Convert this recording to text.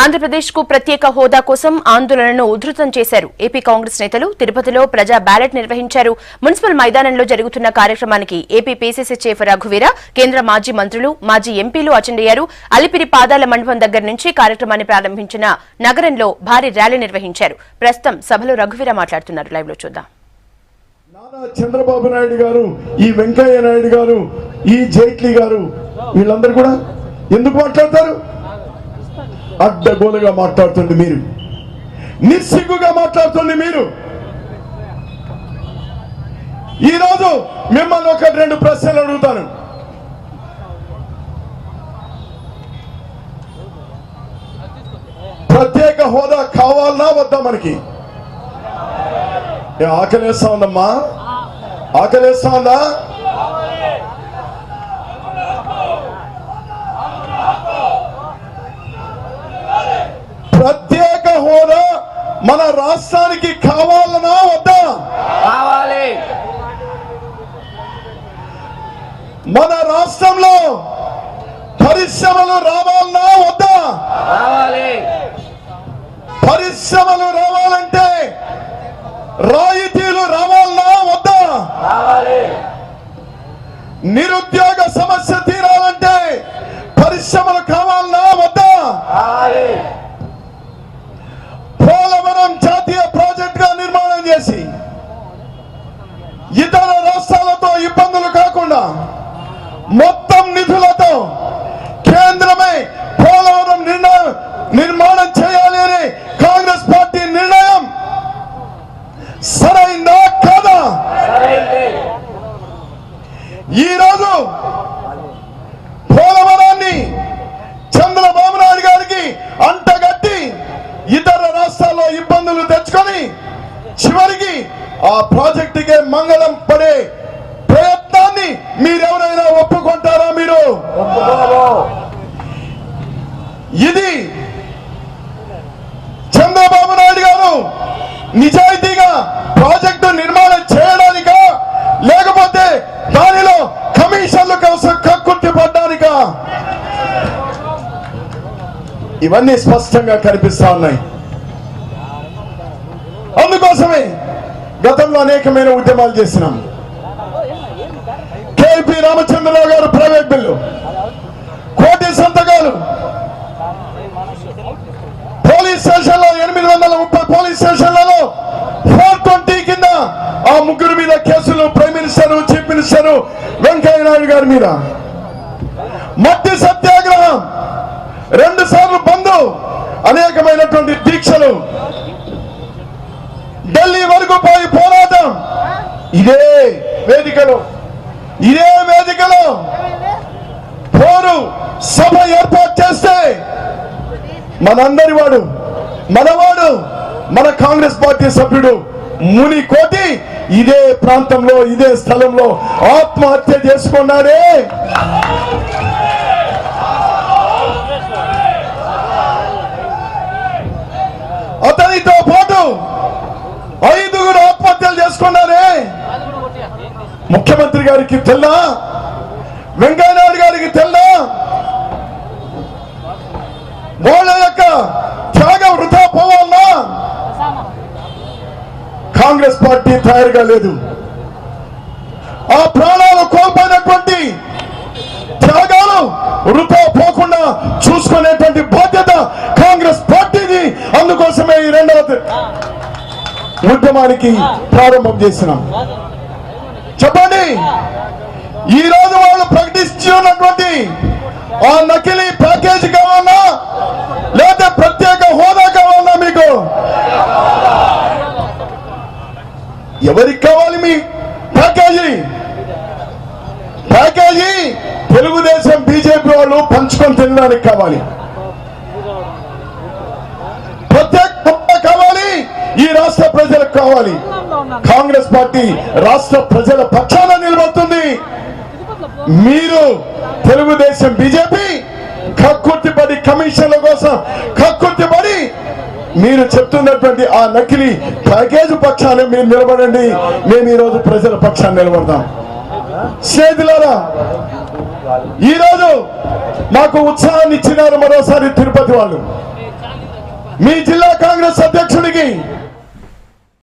ఆంధ్రప్రదేశ్ కు ప్రత్యేక హోదా కోసం ఆందోళనను ఉధృతం చేశారు. ఏపీ కాంగ్రెస్ నేతలు తిరుపతిలో ప్రజా బ్యాలెట్ నిర్వహించారు. మున్సిపల్ మైదానంలో జరుగుతున్న కార్యక్రమానికి ఏపీ పీసీసీ చీఫ్ రఘువీర, కేంద్ర మాజీ మంత్రులు, మాజీ ఎంపీలు అటెండ్ అయ్యారు. అలిపిరి పాదాల మండపం దగ్గర నుంచి కార్యక్రమాన్ని ప్రారంభించిన నగరంలో భారీ ర్యాలీ నిర్వహించారు. ప్రస్తుతం సభలో రఘువీర మాట్లాడుతున్నారు. లైవ్ లో చూద్దాం. చంద్రబాబు నాయుడు గారు, ఈ వెంకయ్య నాయుడు గారు, ఈ జైట్లీ గారు, వీళ్ళందరూ కూడా ఎందుకు మాట్లాడతారు? అడ్డగోలుగా మాట్లాడుతుంది మీరు, నిస్సిగ్గుగా మాట్లాడుతుంది మీరు. ఈరోజు మిమ్మల్ని ఒక రెండు ప్రశ్నలు అడుగుతాను. ప్రత్యేక హోదా కావాలన్నా వద్దా? మనకి ఆకలేస్తా ఉందమ్మా, ఆకలేస్తా ఉందా? ప్రత్యేక హోదా మన రాష్ట్రానికి కావాలనా వద్దా? కావాలి. మన రాష్ట్రంలో పరిశ్రమలు రావాలనా వద్దా? కావాలి. పరిశ్రమలు రావాలంటే రాయితీలు రావాలనా వద్దా? కావాలి. నిరుద్యోగ సమస్య తీరాలంటే పరిశ్రమలు కావాలనా వద్దా? కావాలి. పోలవరం జాతీయ ప్రాజెక్ట్ గా నిర్మాణం చేసి ఇతర రాష్ట్రాలతో ఇబ్బందులు కాకుండా మొత్తం నిధులతో కేంద్రమే పోలవరం నిర్మాణం చేయాలి అని కాంగ్రెస్ పార్టీ నిర్ణయం సరైందా కాదా? ఈరోజు పోలవరాన్ని చంద్రబాబు నాయుడు గారికి అంటగట్టి ఇతర రాష్ట్రాల్లో ఇబ్బందులు తెచ్చుకొని చివరికి ఆ ప్రాజెక్టుకే మంగళం పడే ప్రయత్నాన్ని మీరెవరైనా ఒప్పుకుంటారా? మీరు ఇది చంద్రబాబు నాయుడు గారు నిజాయితీగా ప్రాజెక్టు నిర్మాణం చేయడానికా, లేకపోతే దానిలో కమిషన్ల కోసం కక్కుర్తి పడ్డానికా? ఇవన్నీ స్పష్టంగా కనిపిస్తా ఉన్నాయి. అందుకోసమే గతంలో అనేకమైన ఉద్యమాలు చేసినాం. కేపీ రామచంద్రరావు గారు ప్రైవేట్ బిల్లు, కోటి సంతకాలు, పోలీస్ స్టేషన్లో 830 పోలీస్ స్టేషన్లలో 420 కింద ఆ ముగ్గురు మీద కేసులు, prime minister, chief minister Venkaiah Naidu గారి మీద. మట్టి సత్యాగ్రహం, 2 సార్లు బంధు, అనేకమైనటువంటి దీక్షలు, ఢిల్లీ వరకు పోయి పోరాటం. ఇదే వేదికలో పోరు సభ ఏర్పాటు చేస్తే మనందరి వాడు, మనవాడు, మన కాంగ్రెస్ పార్టీ సభ్యుడు మునికోటి ఇదే ప్రాంతంలో, ఇదే స్థలంలో ఆత్మహత్య చేసుకున్నాడే. అతనితో పాటు 5గురు ఆత్మహత్యలు చేసుకున్నారే. ముఖ్యమంత్రి గారికి తెల్లా? వెంకయ్యనాయుడు గారికి తెల్లా? వాళ్ళ యొక్క త్యాగం వృధా పోవాలన్నా? కాంగ్రెస్ పార్టీ తయారుగా లేదు. ఆ ప్రాణాలు కోల్పోయినటువంటి త్యాగాలు వృధా పోకుండా చూసుకునేటువంటి బాధ్యత కాంగ్రెస్ పార్టీది. అందుకోసమే ఈ రెండవ ఉద్యమానికి ప్రారంభం చేసినాం. చెప్పండి, ఈ రోజు వాళ్ళు ప్రకటిస్తున్నటువంటి ఆ నకిలీ ప్యాకేజీ కావాలా, లేదా ప్రత్యేక హోదా కావాలా? మీకు ఎవరికి కావాలి మీ ప్యాకేజీ? ప్యాకేజీ తెలుగుదేశం, బీజేపీ వాళ్ళు పంచుకొని తినడానికి కావాలి. ప్రత్యేక హోదా కావాలి, ఈ రాష్ట్ర ప్రజలకు కావాలి. కాంగ్రెస్ పార్టీ రాష్ట్ర ప్రజల పక్షాన నిలబడుతుంది. మీరు తెలుగుదేశం, బీజేపీ కక్కుర్తిపడి, కమిషన్ల కోసం కక్కుర్తిపడి మీరు చెప్తున్నటువంటి ఆ నకిలీ ప్యాకేజీ పక్షాన్ని మీరు నిలబడండి. మేము ఈ రోజు ప్రజల పక్షాన్ని నిలబడదాం. స్నేహితులారా, ఈ రోజు మాకు ఉత్సాహాన్ని ఇచ్చినారు మరోసారి తిరుపతి వాళ్ళు. మీ జిల్లా కాంగ్రెస్ అధ్యక్షుడికి